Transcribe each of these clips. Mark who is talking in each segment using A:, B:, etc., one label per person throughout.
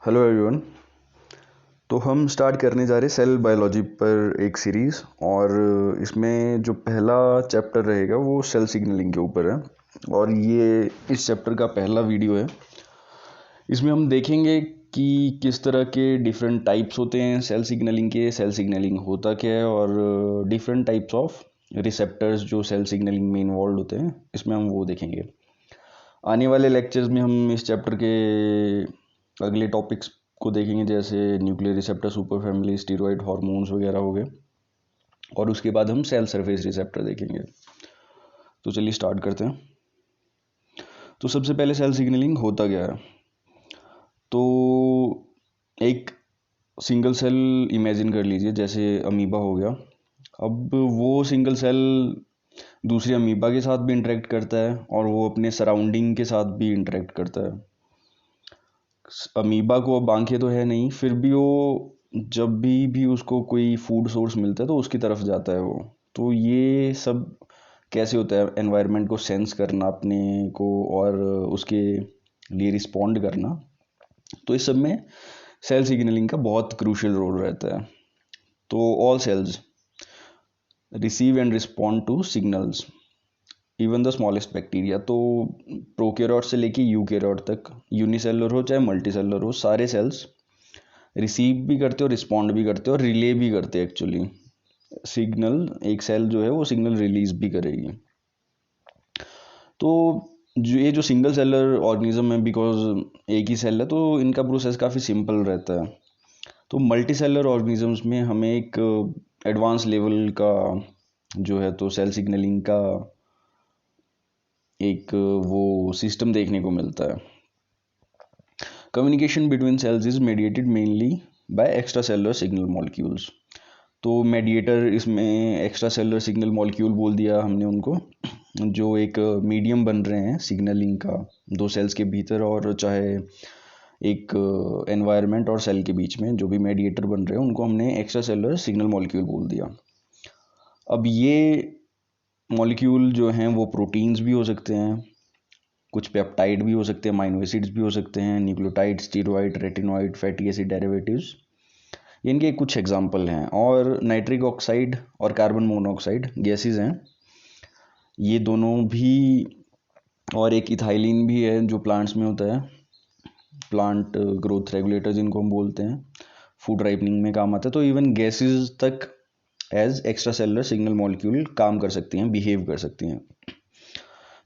A: Hello everyone. तो हम start करने जा रहे हैं सेल बायोलॉजी पर एक सीरीज़, और इसमें जो पहला चैप्टर रहेगा वो सेल सिग्नलिंग के ऊपर है। और ये इस चैप्टर का पहला वीडियो है। इसमें हम देखेंगे कि किस तरह के डिफरेंट टाइप्स होते हैं सेल सिग्नलिंग के, सेल सिग्नलिंग होता क्या है, और डिफरेंट टाइप्स ऑफ रिसेप्टर्स जो सेल सिग्नलिंग में इन्वॉल्व होते हैं, इसमें हम वो देखेंगे। आने वाले लेक्चर्स में हम इस चैप्टर के अगले टॉपिक्स को देखेंगे, जैसे nuclear receptor, super family, steroid, hormones वगैरह हो गए, और उसके बाद हम सेल सरफेस रिसेप्टर देखेंगे। तो चलिए स्टार्ट करते हैं। तो सबसे पहले सेल सिग्नलिंग होता क्या है। तो एक सिंगल सेल इमेजिन कर लीजिए, जैसे अमीबा हो गया। अब वो सिंगल सेल दूसरी अमीबा के साथ भी इंटरेक्ट करता है, और वो अपने सराउंडिंग के साथ भी इंटरेक्ट करता है। अमीबा को अब आंखें तो है नहीं, फिर भी वो जब भी उसको कोई फूड सोर्स मिलता है तो उसकी तरफ जाता है वो। तो ये सब कैसे होता है, एनवायरनमेंट को सेंस करना अपने को और उसके लिए रिस्पॉन्ड करना। तो इस सब में सेल सिग्नलिंग का बहुत क्रूशियल रोल रहता है। तो all cells receive and respond to signals, even the smallest bacteria. तो प्रोकैरियोट से लेके यूकैरियोट तक, यूनिसेलुलर हो चाहे मल्टीसेलुलर हो, सारे सेल्स रिसीव भी करते हो, रिस्पॉन्ड भी करते हो, और रिले भी करते हैं एक्चुअली सिग्नल। एक सेल जो है वो सिग्नल रिलीज भी करेगी। तो जो सिंगल सेलर ऑर्गेनिज्म है, बिकॉज एक ही सेल है, तो इनका प्रोसेस काफ़ी सिंपल रहता है। तो मल्टी सेलर ऑर्गेनिजम्स में हमें एक एडवांस लेवल का जो है तो सेल सिग्नलिंग का एक वो सिस्टम देखने को मिलता है। Communication between cells is mediated mainly by extra cellular signal molecules. तो मेडिएटर इसमें एक्स्ट्रा सेलुलर सिग्नल मॉलिक्यूल बोल दिया हमने उनको, जो एक मीडियम बन रहे हैं सिग्नलिंग का दो सेल्स के भीतर, और चाहे एक एनवायरनमेंट और सेल के बीच में जो भी मेडिएटर बन रहे हैं उनको हमने एक्स्ट्रा सेलुलर सिग्नल मॉलिक्यूल बोल दिया। अब ये मॉलिक्यूल जो हैं वो प्रोटीन्स भी हो सकते हैं, कुछ पेप्टाइड भी हो सकते हैं, अमाइनो एसिड्स भी हो सकते हैं, nucleotide, steroid, retinoid, fatty acid derivatives, इनके कुछ एग्जाम्पल हैं। और नाइट्रिक ऑक्साइड और कार्बन मोनोऑक्साइड गैसेज हैं, ये दोनों भी। और एक इथाइलिन भी है जो प्लांट्स में होता है, प्लांट ग्रोथ रेगुलेटर जिनको हम बोलते हैं, फूड राइपनिंग में काम आता है। तो इवन गैसेज तक as extra cellular signal molecule काम कर सकती हैं, बिहेव कर सकती हैं।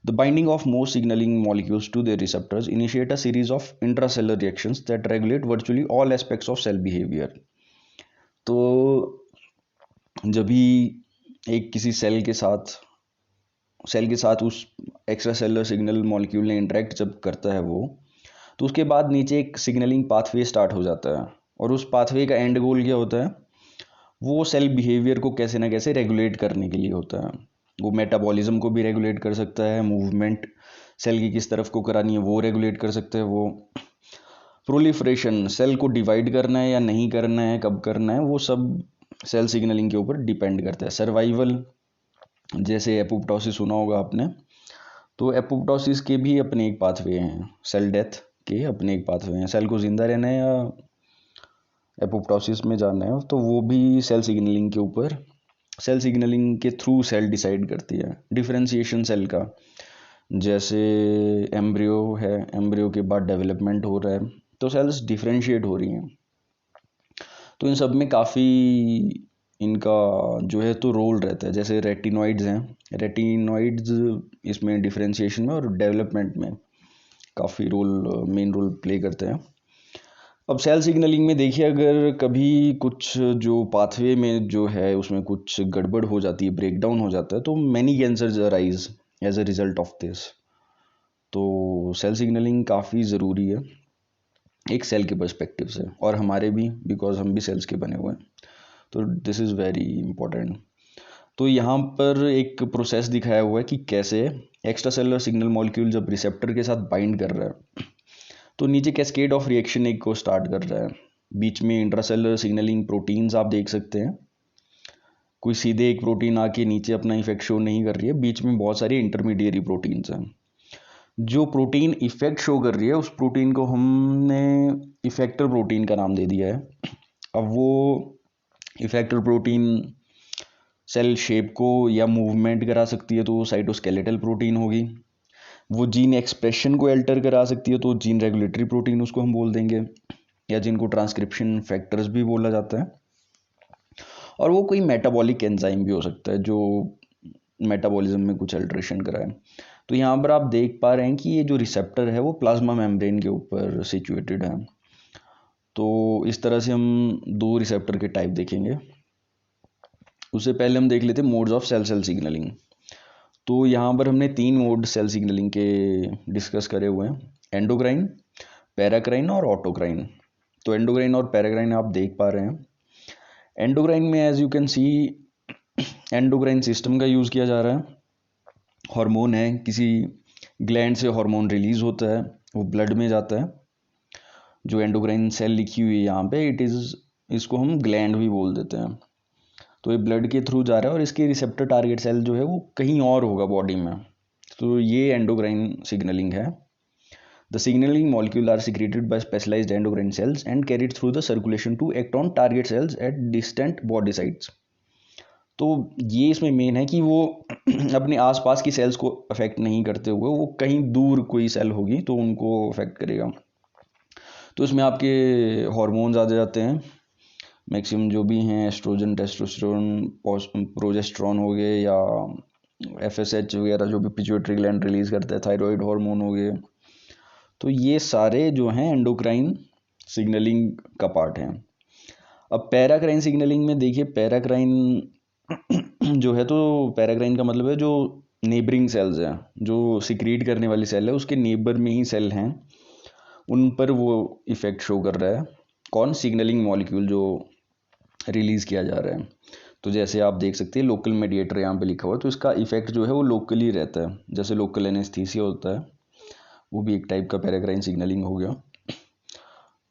A: The binding of most signaling molecules to their receptors initiate a series of intracellular reactions that regulate virtually all aspects of cell behavior. तो जब भी एक किसी सेल के साथ उस एक्स्ट्रा सेलुलर सिग्नल मॉलिक्यूल ने इंटरेक्ट जब करता है वो, तो उसके बाद नीचे एक सिग्नलिंग पाथवे स्टार्ट हो जाता है। और उस पाथवे का एंड गोल क्या होता है, वो सेल बिहेवियर को कैसे ना कैसे रेगुलेट करने के लिए होता है। वो मेटाबॉलिज्म को भी रेगुलेट कर सकता है, मूवमेंट सेल की किस तरफ को करानी है वो रेगुलेट कर सकते हैं वो, प्रोलिफरेशन सेल को डिवाइड करना है या नहीं करना है, कब करना है, वो सब सेल सिग्नलिंग के ऊपर डिपेंड करता है। सर्वाइवल, जैसे एपोप्टोसिस सुना होगा आपने, तो एपोप्टोसिस के भी अपने एक पाथवे हैं, सेल डेथ के अपने एक पाथवे हैं। सेल को जिंदा रहना है या एपोप्टोसिस में जाना है, तो वो भी सेल सिग्नलिंग के ऊपर, सेल सिग्नलिंग के थ्रू सेल डिसाइड करती है। डिफरेंशिएशन सेल का, जैसे एम्ब्रियो है, एम्ब्रियो के बाद डेवलपमेंट हो रहा है, तो सेल्स डिफरेंशिएट हो रही हैं। तो इन सब में काफ़ी इनका जो है तो रोल रहता है। जैसे रेटिनॉइड्स हैं, रेटिनॉइड्स इसमें डिफरेंशिएशन में और डेवलपमेंट में काफ़ी मेन रोल प्ले करते हैं। अब सेल सिग्नलिंग में देखिए, अगर कभी कुछ जो पाथवे में जो है उसमें कुछ गड़बड़ हो जाती है, ब्रेकडाउन हो जाता है, तो many cancers arise as a result of this. तो सेल सिग्नलिंग काफ़ी ज़रूरी है एक सेल के पर्सपेक्टिव से, और हमारे भी, बिकॉज हम भी सेल्स के बने हुए हैं, तो दिस इज़ वेरी इंपॉर्टेंट। तो यहाँ पर एक प्रोसेस दिखाया हुआ है कि कैसे एक्स्ट्रा सेलुलर सिग्नल मॉलिक्यूल जब रिसेप्टर के साथ बाइंड कर रहा है, तो नीचे कैस्केड ऑफ रिएक्शन एक को स्टार्ट कर रहा है। बीच में इंट्रासेलुलर सिग्नलिंग प्रोटीन्स आप देख सकते हैं, कोई सीधे एक प्रोटीन आके नीचे अपना इफेक्ट शो नहीं कर रही है, बीच में बहुत सारी इंटरमीडिएरी प्रोटीन्स हैं। जो प्रोटीन इफेक्ट शो कर रही है उस प्रोटीन को हमने इफेक्टर प्रोटीन का नाम दे दिया है। अब वो इफेक्टर प्रोटीन सेल शेप को या मूवमेंट करा सकती है तो वो साइटोस्केलेटल प्रोटीन होगी। वो जीन एक्सप्रेशन को अल्टर करा सकती है तो जीन रेगुलेटरी प्रोटीन उसको हम बोल देंगे, या जिनको ट्रांसक्रिप्शन फैक्टर्स भी बोला जाता है। और वो कोई मेटाबॉलिक एंजाइम भी हो सकता है जो मेटाबॉलिज्म में कुछ अल्ट्रेशन कराए। तो यहाँ पर आप देख पा रहे हैं कि ये जो रिसेप्टर है वो प्लाज्मा मेम्ब्रेन के ऊपर सिचुएटेड है। तो इस तरह से हम दो रिसेप्टर के टाइप देखेंगे। उससे पहले हम देख लेते हैं modes of cell cell signalling. तो यहाँ पर हमने 3 मोड सेल सिग्नलिंग के डिस्कस करे हुए हैं, एंडोक्राइन, पैराक्राइन और ऑटोक्राइन। तो एंडोक्राइन और पैराक्राइन आप देख पा रहे हैं। एंडोक्राइन में as you can see endocrine system का यूज़ किया जा रहा है। हार्मोन है, किसी ग्लैंड से हार्मोन रिलीज होता है, वो ब्लड में जाता है। जो एंडोक्राइन सेल लिखी हुई है यहाँ पे इसको हम ग्लैंड भी बोल देते हैं। तो ये ब्लड के थ्रू जा रहा है और इसके रिसेप्टर टारगेट सेल जो है वो कहीं और होगा बॉडी में। तो ये एंडोक्राइन सिग्नलिंग है। The signalling molecule are secreted by specialised endocrine cells and carried through the circulation to act on target cells at distant body sites. तो ये इसमें मेन है कि वो अपने आसपास की सेल्स को अफेक्ट नहीं करते हुए वो कहीं दूर कोई सेल होगी तो उनको अफेक्ट करेगा। तो इसमें आपके हार्मोन्स आ जाते हैं मैक्सिमम जो भी हैं, एस्ट्रोजन, टेस्टोस्टेरोन, प्रोजेस्टेरॉन हो गए, या FSH वगैरह जो भी पिट्यूटरी ग्लैंड रिलीज करता है, थायराइड हार्मोन हो गए। तो ये सारे जो हैं एंडोक्राइन सिग्नलिंग का पार्ट हैं। अब पैराक्राइन सिग्नलिंग में देखिए, पैराक्राइन जो है, तो पैराक्राइन का मतलब है जो नेबरिंग सेल्स हैं, जो सिक्रीट करने वाली सेल है उसके नेबर में ही सेल हैं, उन पर वो इफेक्ट शो कर रहा है। कौन? सिग्नलिंग मॉलिक्यूल जो रिलीज़ किया जा रहा है। तो जैसे आप देख सकते हैं लोकल मेडिएटर यहाँ पे लिखा हुआ है, तो इसका इफेक्ट जो है वो लोकली रहता है, जैसे लोकल एनेस्थीसिया होता है, वो भी एक टाइप का पैराक्राइन सिग्नलिंग हो गया।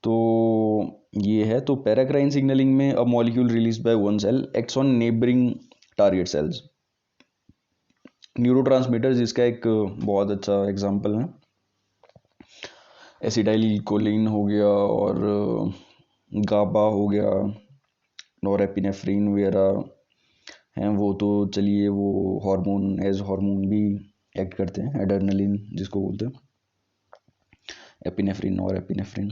A: तो ये है, तो पैराक्राइन सिग्नलिंग में a molecule release by one cell acts on neighbouring target cells. Neurotransmitters इसका एक बहुत अच्छा एग्जांपल है। एसिटाइल कोलिन हो गया और गाबा हो गया, नॉरएपिनेफ्रिन वगैरह हैं, वो तो चलिए वो हार्मोन एज हार्मोन भी एक्ट करते हैं, एड्रेनलिन जिसको बोलते हैं, एपिनेफ्रिन और एपिनेफ्रिन।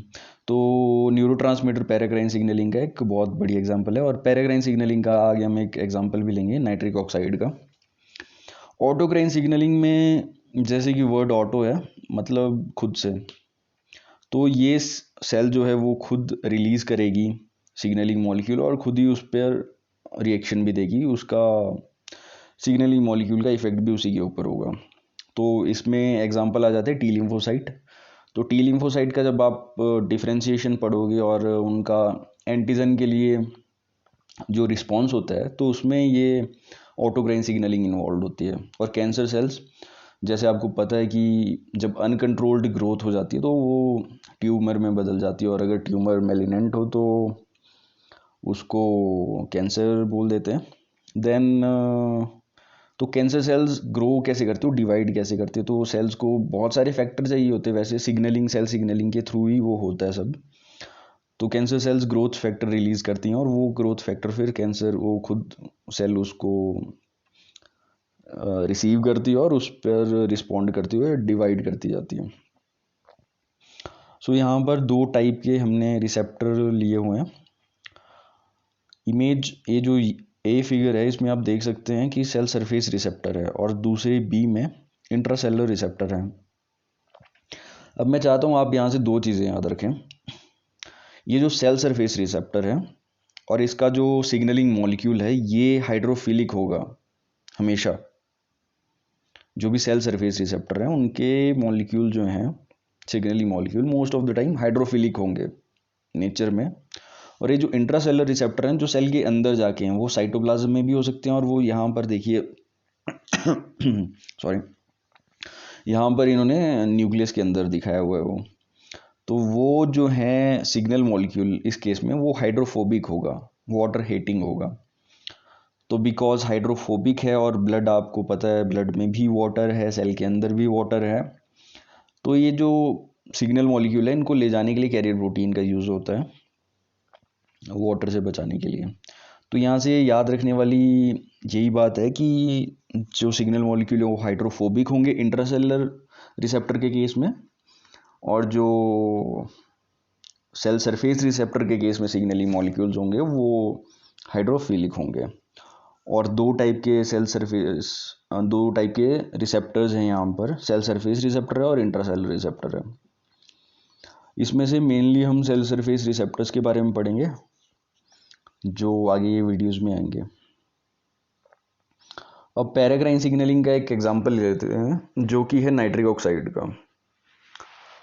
A: तो न्यूरोट्रांसमीटर पैराक्राइन सिग्नलिंग का एक बहुत बड़ी एग्जांपल है। और पैराक्राइन सिग्नलिंग का आगे हम एक एग्जांपल भी लेंगे नाइट्रिक ऑक्साइड का। ऑटोक्राइन सिग्नलिंग में जैसे कि वर्ड ऑटो है, मतलब खुद से, तो ये सेल जो है वो खुद रिलीज करेगी सिग्नलिंग मॉलिक्यूल और खुद ही उस पर रिएक्शन भी देगी, उसका सिग्नलिंग मॉलिक्यूल का इफेक्ट भी उसी के ऊपर होगा। तो इसमें एग्जांपल आ जाते हैं टी लिम्फोसाइट। तो टी लिम्फोसाइट का जब आप डिफ्रेंशिएशन पढ़ोगे और उनका एंटीजन के लिए जो रिस्पॉन्स होता है तो उसमें ये ऑटोक्राइन सिग्नलिंग इन्वॉल्व होती है। और कैंसर सेल्स, जैसे आपको पता है कि जब अनकंट्रोल्ड ग्रोथ हो जाती है तो वो ट्यूमर में बदल जाती है, और अगर ट्यूमर मेलिनेंट हो तो उसको कैंसर बोल देते हैं। देन तो कैंसर सेल्स ग्रो कैसे करती है, डिवाइड कैसे करती है, तो सेल्स को बहुत सारे फैक्टर चाहिए होते हैं, वैसे सिग्नलिंग सेल सिग्नलिंग के थ्रू ही वो होता है सब। तो cancer cells growth factor release करती हैं और वो ग्रोथ फैक्टर फिर कैंसर वो खुद सेल उसको रिसीव करती है और उस पर रिस्पॉन्ड करती हुए डिवाइड करती जाती है। सो यहाँ पर दो टाइप के हमने रिसेप्टर लिए हुए हैं। इमेज ये जो ए फिगर है इसमें आप देख सकते हैं कि सेल सरफेस रिसेप्टर है और दूसरे बी में इंट्रासेलुलर रिसेप्टर है। अब मैं चाहता हूँ आप यहाँ से दो चीज़ें याद रखें। ये जो सेल सरफेस रिसेप्टर है और इसका जो सिग्नलिंग मॉलिक्यूल है ये हाइड्रोफिलिक होगा हमेशा। जो भी सेल सरफेस रिसेप्टर हैं उनके मॉलिक्यूल जो हैं signalling molecule most of the time hydrophilic होंगे नेचर में। और ये जो इंट्रासेलुलर रिसेप्टर हैं जो सेल के अंदर जाके हैं वो साइटोप्लाज्म में भी हो सकते हैं, और वो यहाँ पर देखिए सॉरी, यहाँ पर इन्होंने न्यूक्लियस के अंदर दिखाया हुआ है वो। तो वो जो है सिग्नल मॉलिक्यूल इस केस में वो हाइड्रोफोबिक होगा, वाटर हेटिंग होगा। तो बिकॉज हाइड्रोफोबिक है और ब्लड आपको पता है ब्लड में भी वाटर है, सेल के अंदर भी वाटर है, तो ये जो सिग्नल मॉलिक्यूल है इनको ले जाने के लिए कैरियर प्रोटीन का यूज़ होता है वाटर से बचाने के लिए। तो यहाँ से याद रखने वाली यही बात है कि जो सिग्नल मॉलिक्यूल है वो हाइड्रोफोबिक होंगे इंट्रासेलुलर रिसेप्टर के केस में, और जो सेल सरफेस रिसेप्टर के केस में सिग्नलिंग मॉलिक्यूल्स होंगे वो हाइड्रोफिलिक होंगे। और दो टाइप के रिसेप्टर्स हैं यहाँ पर, सेल सरफेस रिसेप्टर है और इंट्रासेलुलर रिसेप्टर है। इसमें से मेनली हम सेल सरफेस रिसेप्टर्स के बारे में पढ़ेंगे जो आगे ये वीडियोस में आएंगे। अब पैराक्राइन सिग्नलिंग का एक एग्जांपल लेते हैं जो कि है नाइट्रिक ऑक्साइड का।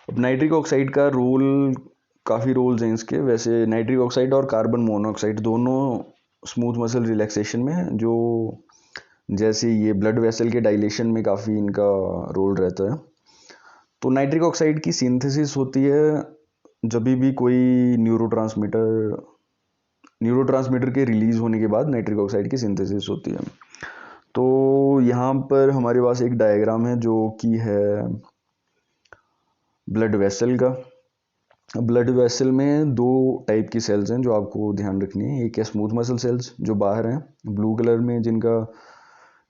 A: अब नाइट्रिक ऑक्साइड का रोल, काफ़ी रोल्स हैं इसके। वैसे नाइट्रिक ऑक्साइड और कार्बन मोनोऑक्साइड दोनों स्मूथ मसल रिलैक्सेशन में, जो जैसे ये ब्लड वेसल के डायलेशन में काफ़ी इनका रोल रहता है। तो नाइट्रिक ऑक्साइड की सिंथेसिस होती है जब भी कोई न्यूरोट्रांसमीटर के रिलीज होने के बाद नाइट्रिक ऑक्साइड की सिंथेसिस होती है। तो यहाँ पर हमारे पास एक डायग्राम है जो कि है ब्लड वेसल का। ब्लड वेसल में दो टाइप की सेल्स हैं जो आपको ध्यान रखनी है। एक है स्मूथ मसल सेल्स जो बाहर हैं ब्लू कलर में, जिनका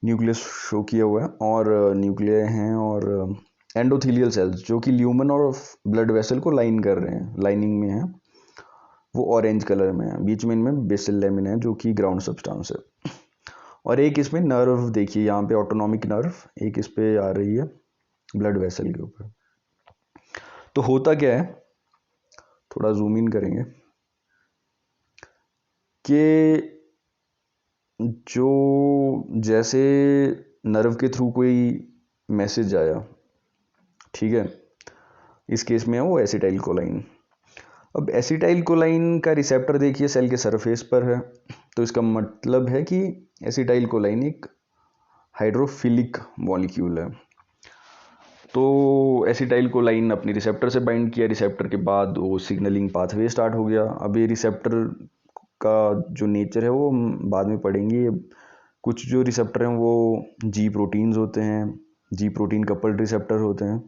A: न्यूक्लियस शो किया हुआ है और न्यूक्लियर हैं, और एंडोथीलियल सेल्स जो कि ल्यूमन और ब्लड वेसल को लाइन कर रहे हैं, लाइनिंग में है, वो ऑरेंज कलर में है। बीच में इनमें बेसल लेमिन है जो कि ग्राउंड सब्सटेंस है। और एक इसमें नर्व देखिए यहाँ पे, ऑटोनॉमिक नर्व एक इस पे आ रही है ब्लड वेसल के ऊपर। तो होता क्या है, थोड़ा जूम इन करेंगे कि जो जैसे नर्व के थ्रू कोई मैसेज आया, ठीक है, इस केस में है वो एसिटाइल कोलाइन। अब एसिटाइल कोलाइन का रिसेप्टर देखिए सेल के सरफेस पर है, तो इसका मतलब है कि एसिटाइल कोलाइन एक हाइड्रोफिलिक मॉलिक्यूल है। तो एसिटाइल कोलाइन अपनी रिसेप्टर से बाइंड किया, रिसेप्टर के बाद वो सिग्नलिंग पाथवे स्टार्ट हो गया। अब ये रिसेप्टर का जो नेचर है वो हम बाद में पढ़ेंगे। कुछ जो रिसेप्टर हैं वो जी प्रोटीन्स होते हैं, जी प्रोटीन कपल्ड रिसेप्टर होते हैं।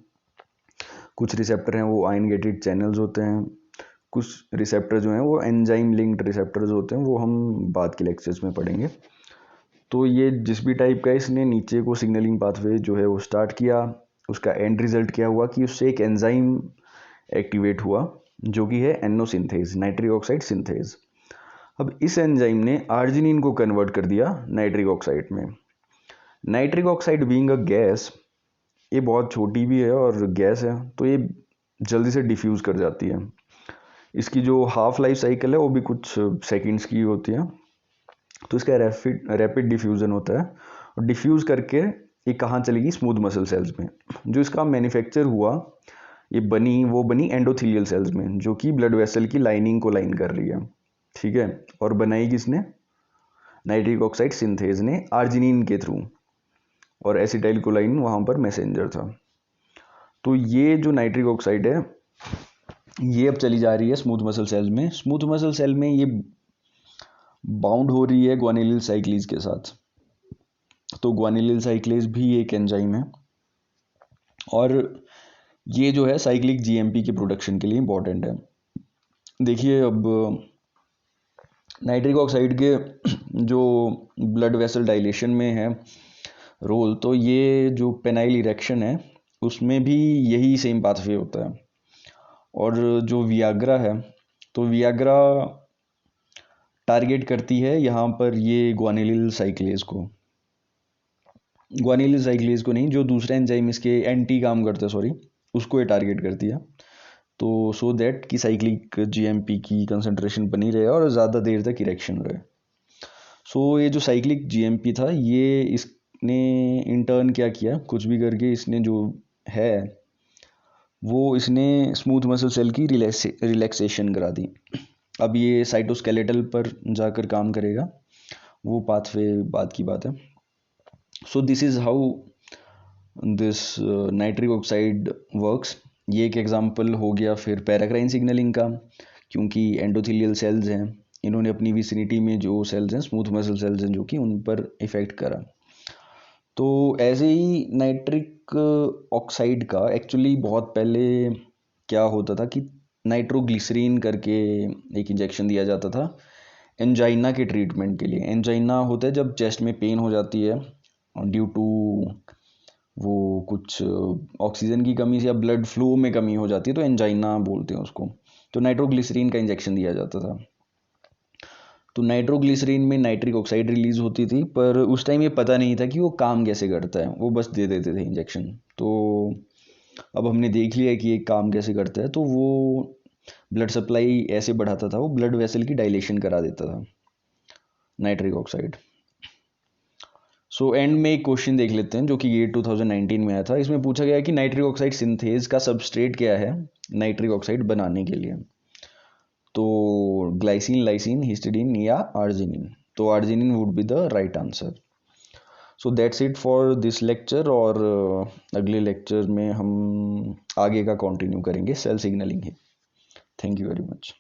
A: कुछ रिसेप्टर हैं वो आयन गेटेड चैनल्स होते हैं। कुछ रिसेप्टर जो हैं वो एंजाइम लिंक्ड रिसेप्टर्स होते हैं, वो हम बाद के लेक्चर्स में पढ़ेंगे। तो ये जिस भी टाइप का, इसने नीचे को सिग्नलिंग पाथवे जो है वो स्टार्ट किया। उसका एंड रिजल्ट क्या हुआ कि उससे एक एंजाइम एक्टिवेट हुआ जो कि है एनो सिंथेज, नाइट्रिक ऑक्साइड सिंथेज। अब इस एंजाइम ने आर्जिनिन को कन्वर्ट कर दिया नाइट्रिक ऑक्साइड में। Nitric oxide being a gas, ये बहुत छोटी भी है और गैस है, तो ये जल्दी से डिफ्यूज़ कर जाती है। इसकी जो हाफ लाइफ साइकिल है वो भी कुछ सेकंड्स की होती है। तो इसका रैपिड डिफ्यूज़न होता है, और डिफ्यूज़ करके ये कहाँ चलेगी, स्मूथ मसल सेल्स में। जो इसका मैन्युफैक्चर हुआ, ये बनी एंडोथीलियल सेल्स में, जो कि ब्लड वेसल की लाइनिंग को लाइन कर रही है, ठीक है। और बनाई किसने, नाइट्रिक ऑक्साइड सिंथेज ने आर्जिनिन के थ्रू, और एसिटाइल कोलाइन वहाँ पर मैसेंजर था। तो ये जो नाइट्रिक ऑक्साइड है ये अब चली जा रही है स्मूथ मसल सेल्स में। स्मूथ मसल सेल में ये बाउंड हो रही है ग्वानिलिल साइक्लेज के साथ। तो ग्वानिलिल साइक्लेज भी एक एंजाइम है, और ये जो है साइक्लिक जीएमपी के प्रोडक्शन के लिए इंपॉर्टेंट है। देखिए अब नाइट्रिक ऑक्साइड के जो ब्लड वेसल डायलेशन में है रोल, तो ये जो पेनाइल इरेक्शन है उसमें भी यही सेम पाथवे होता है। और जो वियाग्रा है, तो वियाग्रा टारगेट करती है यहाँ पर ये ग्वानिलिल साइक्लेज को नहीं, जो दूसरा एंजाइम इसके एंटी काम करता है, सॉरी, उसको ये टारगेट करती है। तो सो दैट कि साइक्लिक जीएमपी की कंसंट्रेशन बनी रहे और ज़्यादा देर तक इरेक्शन रहे। सो ये जो साइक्लिक जीएमपी था, ये इसने इंटर्न क्या किया, कुछ भी करके इसने जो है वो इसने स्मूथ मसल सेल की रिलैक्सेशन करा दी। अब ये साइटोस्केलेटल पर जाकर काम करेगा, वो पाथवे बाद की बात है। So this is how this nitric oxide works. ये एक एग्जांपल हो गया फिर पैराक्राइन सिग्नलिंग का, क्योंकि एंडोथीलियल सेल्स हैं, इन्होंने अपनी विसिनिटी में जो सेल्स हैं, स्मूथ मसल सेल्स हैं, जो कि उन पर इफेक्ट करा। तो ऐसे ही नाइट्रिक ऑक्साइड का एक्चुअली बहुत पहले क्या होता था कि नाइट्रोग्लिसरीन करके एक इंजेक्शन दिया जाता था एंजाइना के ट्रीटमेंट के लिए। एंजाइना होता है जब चेस्ट में पेन हो जाती है ड्यू टू वो कुछ ऑक्सीजन की कमी से या ब्लड फ्लो में कमी हो जाती है, तो एंजाइना बोलते हैं उसको। तो नाइट्रोग्लिसरीन का इंजेक्शन दिया जाता था। तो नाइट्रोग्लिसरीन में नाइट्रिक ऑक्साइड रिलीज होती थी, पर उस टाइम ये पता नहीं था कि वो काम कैसे करता है, वो बस दे देते थे इंजेक्शन। तो अब हमने देख लिया कि ये काम कैसे करता है। तो वो ब्लड सप्लाई ऐसे बढ़ाता था, वो ब्लड वेसल की डायलेशन करा देता था नाइट्रिक ऑक्साइड। सो एंड में एक क्वेश्चन देख लेते हैं जो कि ये 2019 में आया था। इसमें पूछा गया कि नाइट्रिक ऑक्साइड सिंथेज का सबस्ट्रेट क्या है नाइट्रिक ऑक्साइड बनाने के लिए। तो ग्लाइसिन, लाइसिन, हिस्टिडीन या आर्जिनिन। तो arginine would be the right answer. So that's it for this lecture. और अगले लेक्चर में हम आगे का कंटिन्यू करेंगे सेल सिग्नलिंग ही। Thank you very much.